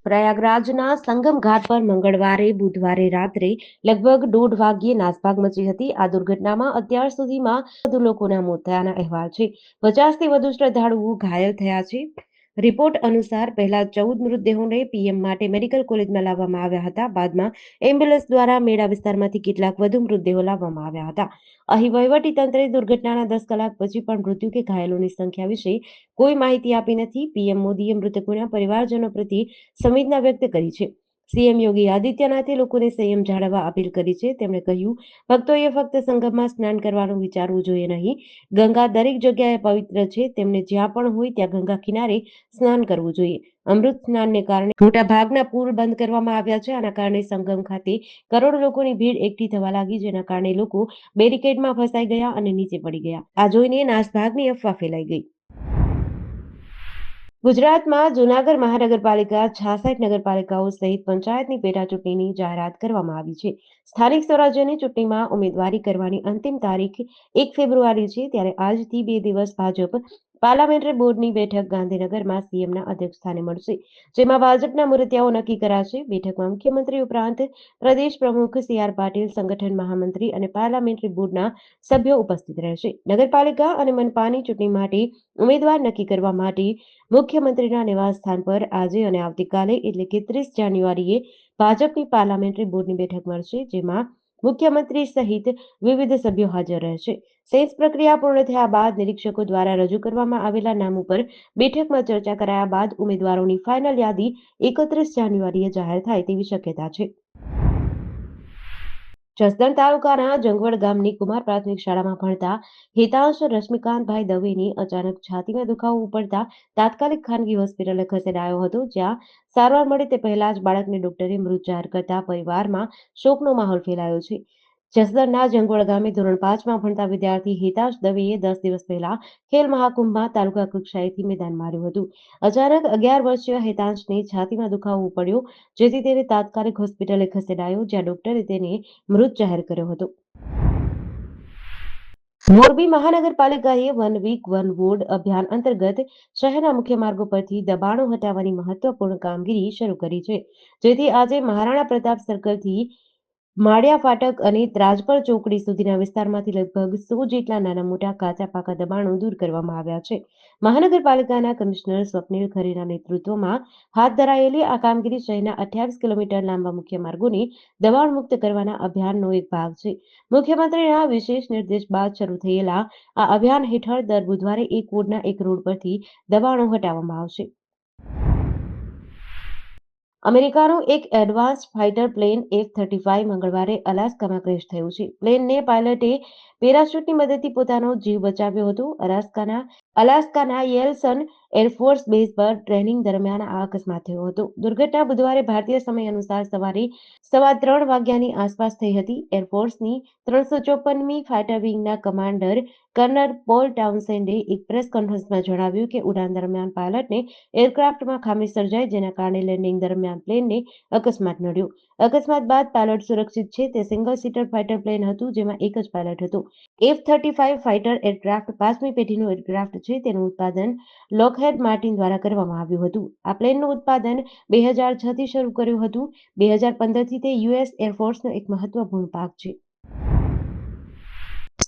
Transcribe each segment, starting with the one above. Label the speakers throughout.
Speaker 1: પ્રયાગરાજના સંગમ ઘાટ પર મંગળવારે બુધવારે રાત્રે લગભગ 1:30 વાગ્યે નાસભાગ મચી હતી. આ દુર્ઘટનામાં અત્યાર સુધીમાં વધુ લોકોના મોત થયાના અહેવાલ છે. 50થી વધુ શ્રદ્ધાળુઓ ઘાયલ થયા છે. રિપોર્ટ અનુસાર પહેલા 14 મૃતદેહોને પીએમ માટે મેડિકલ કોલેજમાં લાવવામાં આવ્યા હતા. બાદમાં એમ્બ્યુલન્સ દ્વારા મેળા વિસ્તારમાંથી કેટલાક વધુ મૃતદેહો લાવવામાં આવ્યા હતા. અહીં વહીવટી તંત્રે દુર્ઘટનાના 10 કલાક પછી પણ મૃત્યુ કે ઘાયલોની સંખ્યા વિશે કોઈ માહિતી આપી નથી. પીએમ મોદીએ મૃતકોના પરિવારજનો પ્રત્યે સંવેદના વ્યક્ત કરી છે. સીએમ યોગી આદિત્યનાથે લોકોને સંયમ જાળવવા અપીલ કરી છે. તેમણે કહ્યું, ભક્તોએ ફક્ત સંગમમાં સ્નાન કરવાનું વિચારવું જોઈએ નહીં. ગંગા દરેક જગ્યાએ પવિત્ર છે. તેમને જ્યાં પણ હોય ત્યાં ગંગા કિનારે સ્નાન કરવું જોઈએ. અમૃત સ્નાનને કારણે મોટા ભાગના પુલ બંધ કરવામાં આવ્યા છે. આના કારણે સંગમ ખાતે કરોડો લોકોની ભીડ એકઠી થવા લાગી, જેના કારણે લોકો બેરિકેડમાં ફસાઈ ગયા અને નીચે પડી ગયા. આ જોઈને નાસભાગની અફવા ફેલાઈ ગઈ. ગુજરાતમાં જૂનાગઢ મહાનગરપાલિકા 66 નગરપાલિકાઓ સહિત પંચાયતની પેટાચૂંટણીની જાહેરાત કરવામાં આવી છે. સ્થાનિક સ્વરાજ્યની ચૂંટણીમાં ઉમેદવારી કરવાની અંતિમ તારીખ 1 ફેબ્રુઆરી છે. ત્યારે આજથી 2 દિવસ ભાજપ પાર્લામેન્ટરી બોર્ડની બેઠક ગાંધીનગરમાં સીએમના અધ્યક્ષસ્થાને મળશે, જેમાં ભાજપના મુરતિયાઓ નક્કી કરાશે. બેઠકમાં મુખ્યમંત્રી ઉપરાંત પ્રદેશ પ્રમુખ સી.આર. પાટીલ, સંગઠન મહામંત્રી અને પાર્લામેન્ટરી બોર્ડના સભ્યો ઉપસ્થિત રહેશે. નગરપાલિકા અને મનપાની ચૂંટણી માટે ઉમેદવાર નક્કી કરવા માટે મુખ્યમંત્રીના નિવાસસ્થાન પર આજે અને આવતીકાલે એટલે કે 30 જાન્યુઆરીએ ભાજપની પાર્લામેન્ટરી બોર્ડની બેઠક મળશે, જેમાં મુખ્યમંત્રી સહિત વિવિધ સભ્યો હાજર રહેશે. સેન્સ પ્રક્રિયા પૂર્ણ થયા બાદ નિરીક્ષકો દ્વારા રજૂ કરવામાં આવેલા નામ ઉપર બેઠકમાં ચર્ચા કરાયા બાદ ઉમેદવારોની ફાઇનલ યાદી 31 જાન્યુઆરીએ જાહેર થાય તેવી શક્યતા છે. જસદણ તાલુકાના જંગવડ ગામની કુમાર પ્રાથમિક શાળામાં ભણતા હિતાંશ રશ્મિકાંતભાઈ દવેની અચાનક છાતીમાં દુખાવો ઉપડતા તાત્કાલિક ખાનગી હોસ્પિટલે ખસેડાયો હતો, જ્યાં સારવાર મળે તે પહેલા જ બાળકને ડોક્ટરે મૃત જાહેર કરતા પરિવારમાં શોકનો માહોલ ફેલાયો છે. જસદણના જંગવડ ગામે ધોરણ 5માં ભણતા વિદ્યાર્થી હિતાંશ દવેએ 10 દિવસ પહેલા ખેલ મહાકુંભમાં તાલુકા કક્ષાએથી મેદાન માર્યું હતું. અચાનક 11 વર્ષીય હિતાંશને છાતીમાં દુખાવો ઉપડ્યો, જેથી તેને તાત્કાલિક હોસ્પિટલે ખસેડાયો, જ્યાં ડોક્ટરે તેને મૃત જાહેર કર્યો હતો. મોરબી મહાનગરપાલિકાએ વન વીક વન વોર્ડ અભિયાન અંતર્ગત શહેરના મુખ્ય માર્ગો પરથી દબાણો હટાવવાની મહત્વપૂર્ણ કામગીરી શરૂ કરી છે, જેથી આજે મહારાણા પ્રતાપ સર્કલથી માળિયા ફાટક અને રાજપર ચોકડી સુધીના વિસ્તારમાંથી લગભગ 100 જેટલા નાના મોટા કાચા પાકા દબાણો દૂર કરવામાં આવ્યા છે. મહાનગરપાલિકાના કમિશનર સ્વપ્નિલ ખરેના નેતૃત્વમાં હાથ ધરાયેલી આ કામગીરી શહેરના 28 કિલોમીટર લાંબા મુખ્ય માર્ગોને દબાણ મુક્ત કરવાના અભિયાનનો એક ભાગ છે. મુખ્યમંત્રીના વિશેષ નિર્દેશ બાદ શરૂ થયેલા આ અભિયાન હેઠળ દર બુધવારે એક વોર્ડના એક રોડ પરથી દબાણો હટાવવામાં આવશે. અમેરિકાનું એક એડવાન્સ્ડ ફાઇટર પ્લેન F-35 મંગળવારે અલાસ્કામાં ક્રેશ થયું છે. પ્લેનને પાયલટે પેરાશૂટની મદદથી પોતાનો જીવ બચાવ્યો હતો. અલાસ્કાના યેલસન એરફોર્સ બેઝ પર ટ્રેનિંગ દરમિયાન આ અકસ્માત થયો હતો. દુર્ઘટના બુધવારે ભારતીય સમય અનુસાર સવારે 3:15 વાગ્યાની આસપાસ થઈ હતી. એરફોર્સની 354મી ફાઇટર વિંગના કમાન્ડર કર્નલ પોલ ટાઉનસેન્ડે એક પ્રેસ કોન્ફરન્સમાં જણાવ્યું કે ઉડાન દરમિયાન પાયલટને એરક્રાફ્ટમાં ખામી સર્જાઈ, જેના કારણે લેન્ડિંગ દરમિયાન પ્લેનને અકસ્માત નડ્યો. અકસ્માત બાદ પાયલટ સુરક્ષિત છે. તે સિંગલ સીટર ફાઇટર પ્લેન હતું, જેમાં એક જ પાયલટ હતો. F-35 ફાઇટર એરક્રાફ્ટ 5મી પેઢીનું એરક્રાફ્ટ છે. તેનું ઉત્પાદન લોકહેડ માર્ટિન દ્વારા કરવામાં આવ્યું હતું. આ પ્લેનનું ઉત્પાદન 2006થી શરૂ કર્યું હતું. 2015થી તે યુએસ એરફોર્સનો એક મહત્વપૂર્ણ ભાગ છે.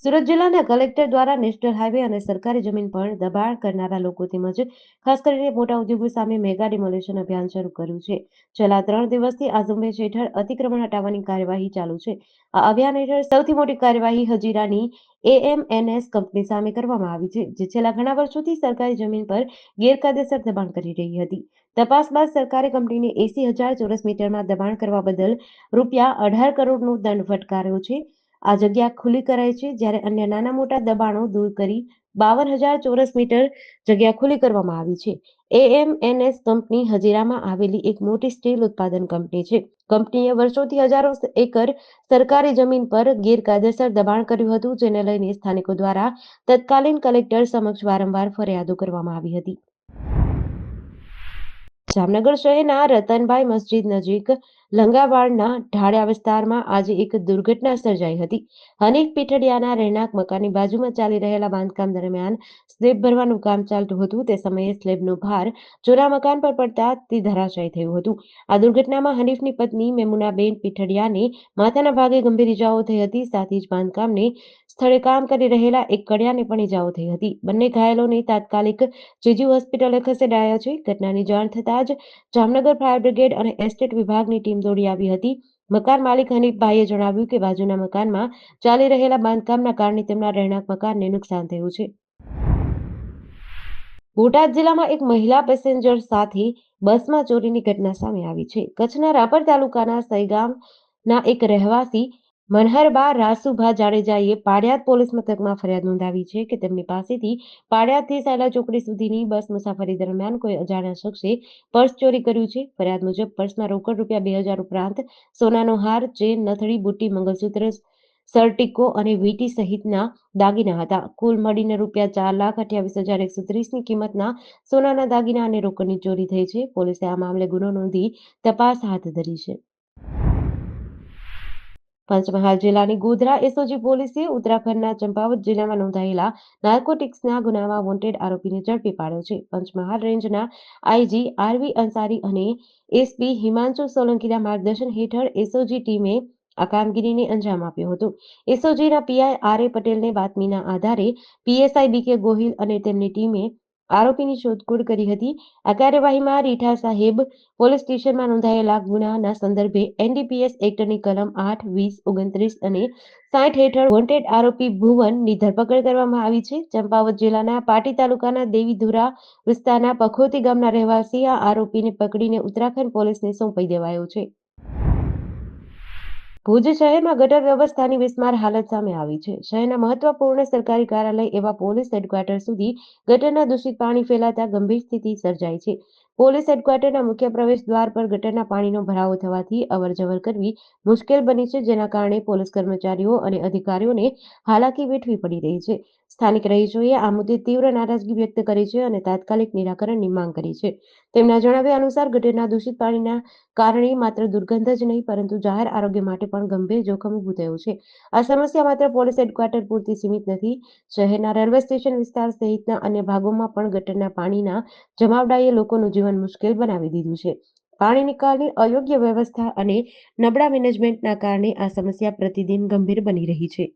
Speaker 1: સુરત જિલ્લાના કલેક્ટર દ્વારા નેશનલ હાઈવે અને સરકારી જમીન પર દબાણ કરનારા લોકો તેમજ ખાસ કરીને મોટા ઉદ્યોગો સામે મેગા ડિમોલેશન અભિયાન શરૂ કર્યું છે. છેલ્લા 3 દિવસથી આ ઝુંબેશ હેઠળ અતિક્રમણ હટાવવાની કાર્યવાહી ચાલુ છે. આ અભિયાન હેઠળ સૌથી મોટી કાર્યવાહી હજીરાની AMNS કંપની સામે કરવામાં આવી છે, જે છેલ્લા ઘણા વર્ષોથી સરકારી જમીન પર ગેરકાયદેસર દબાણ કરી રહી હતી. તપાસ બાદ સરકારે કંપનીને 80,000 ચોરસ મીટરમાં દબાણ કરવા બદલ ₹18 કરોડનો દંડ ફટકાર્યો છે. આ જગ્યા ખુલ્લી કરાઈ છે, જ્યારે અન્ય નાના મોટા દબાણો દૂર કરી 52,000 ચોરસ મીટર જગ્યા ખુલ્લી કરવામાં આવી છે. AMNS કંપની હજીરામાં આવેલી એક મોટી સ્ટીલ ઉત્પાદન કંપની છે. કંપનીએ વર્ષોથી હજારો એકર સરકારી જમીન પર ગેરકાયદેસર દબાણ કર્યું હતું, જેને લઈને સ્થાનિકો દ્વારા તત્કાલીન કલેક્ટર સમક્ષ વારંવાર ફરિયાદો કરવામાં આવી હતી. જામનગર શહેરના રતનભાઈ મસ્જિદ નજીક લંગાવાડના ઢાળિયા વિસ્તારમાં આજે એક દુર્ઘટના સર્જાઈ હતી. હનીફ પીઠડિયાના રહેણાંક મકાનની બાજુમાં ચાલી રહેલા બાંધકામ દરમિયાન સ્લેબ ભરવાનું કામ ચાલતું હતું. તે સમયે સ્લેબનો ભાર જૂના મકાન પર પડતા તે ધરાશાયી થયું હતું. આ દુર્ઘટનામાં હનીફની પત્ની મેમુનાબેન પીઠડિયાને માથાના ભાગે ગંભીર ઇજાઓ થઈ હતી. સાથે જ બાંધકામને સ્થળે કામ કરી રહેલા એક કડિયાને પણ ઇજાઓ થઈ હતી. બંને ઘાયલોને તાત્કાલિક જીજુ હોસ્પિટલે ખસેડાયા છે. ઘટનાની જાણ થતાં જ જામનગર ફાયર બ્રિગેડ અને એસ્ટેટ વિભાગની ટીમ દોડી આવી હતી. મકાન માલિક હનીફભાઈએ જણાવ્યું કે બાજુના મકાનમાં ચાલી રહેલા બાંધકામના કારણે તેમના રહેણાંક મકાનને નુકસાન થયું છે. બોટાદ જિલ્લામાં એક મહિલા પેસેન્જર સાથે બસમાં ચોરીની ઘટના સામે આવી છે. કચ્છના રાપર તાલુકાના સઈગામના એક રહેવાસી મનહરબા રાસુભા જાડેજાએ પાળિયાદ પોલીસ મથકમાં ફરિયાદ નોંધાવી છે કે તેમની પાસેથી પાળિયાદથી સાયલા ચોકડી સુધીની બસ મુસાફરી દરમિયાન કોઈ અજાણ્યા શખ્સે પર્સ ચોરી કર્યું છે. ફરિયાદ મુજબ પર્સમાં રોકડ ₹2,000 ઉપરાંત સોનાનો હાર, ચેન, નથડી, બુટ્ટી, મંગળસૂત્ર, સર્ટિકો અને વીંટી સહિતના દાગીના હતા. કુલ મળીને ₹4,28,130ની કિંમતના સોનાના દાગીના અને રોકડની ચોરી થઈ છે. પોલીસે આ મામલે ગુનો નોંધી તપાસ હાથ ધરી છે. પંચમહાલ જિલ્લાની ગોધરા એસઓજી પોલીસે ઉત્તરાખંડના ચંપાવત જિલ્લામાં નોંધાયેલા નાર્કોટિક્સના ગુનામાં વોન્ટેડ આરોપીને ઝડપી પાડ્યો છે. પંચમહાલ રેન્જના આઈજી આરવી અંસારી અને એસપી હિમાંશુ સોલંકીના માર્ગદર્શન હેઠળ એસઓજી ટીમે આ કામગીરીને અંજામ આપ્યો હતો. એસઓજીના પીઆઈ આર એ પટેલને બાતમીના આધારે પીએસઆઈ બીકે ગોહિલ અને તેમની ટીમે આરોપીની શોધખોળ કરી હતી. આ કાર્યવાહીમાં રીઠા સાહેબ પોલીસ સ્ટેશનમાં નોંધાયેલા ગુનાના સંદર્ભે એનડીપીએસ એક્ટની કલમ 8, 20, 29 અને 60 હેઠળ વોન્ટેડ આરોપી ભુવનની ધરપકડ કરવામાં આવી છે. ચંપાવત જિલ્લાના પાટી તાલુકાના દેવીધુરા વિસ્તારના પખોતી ગામના રહેવાસી આ આરોપીને પકડીને ઉત્તરાખંડ પોલીસને સોંપી દેવાયો છે. ભુજ શહેરમાં ગટર વ્યવસ્થાની બિસ્માર હાલત સામે આવી છે. શહેરના મહત્વપૂર્ણ સરકારી કાર્યાલય એવા પોલીસ હેડક્વાર્ટર સુધી ગટરના દૂષિત પાણી ફેલાતા ગંભીર સ્થિતિ સર્જાઈ છે. પોલીસ હેડક્વાર્ટરના મુખ્ય પ્રવેશ દ્વાર પર ગટરના પાણીનો ભરાવો થવાથી અવરજવર કરવી મુશ્કેલ બની છે, જેના કારણે પોલીસ કર્મચારીઓ અને અધિકારીઓને હાલાકી વેઠવી પડી રહી છે. સ્થાનિક રહીશોએ આ મુદ્દે તીવ્ર નારાજગી વ્યક્ત કરી છે અને તાત્કાલિક નિરાકરણની માંગ કરી છે. તેમના જણાવ્યા અનુસાર ગટરના દૂષિત પાણીના કારણે માત્ર દુર્ગંધ જ નહીં પરંતુ જાહેર આરોગ્ય માટે પણ ગંભીર જોખમ ઊભું થયું છે. આ સમસ્યા માત્ર પોલીસ હેડક્વાર્ટર પૂરતી સીમિત નથી. શહેરના રેલવે સ્ટેશન વિસ્તાર સહિતના અન્ય ભાગોમાં પણ ગટરના પાણીના જમાવડાએ લોકોનું જીવન મુશ્કેલ બનાવી દીધું છે. પાણી નિકાલની અયોગ્ય વ્યવસ્થા અને નબળા મેનેજમેન્ટના કારણે આ સમસ્યા પ્રતિદિન ગંભીર બની રહી છે.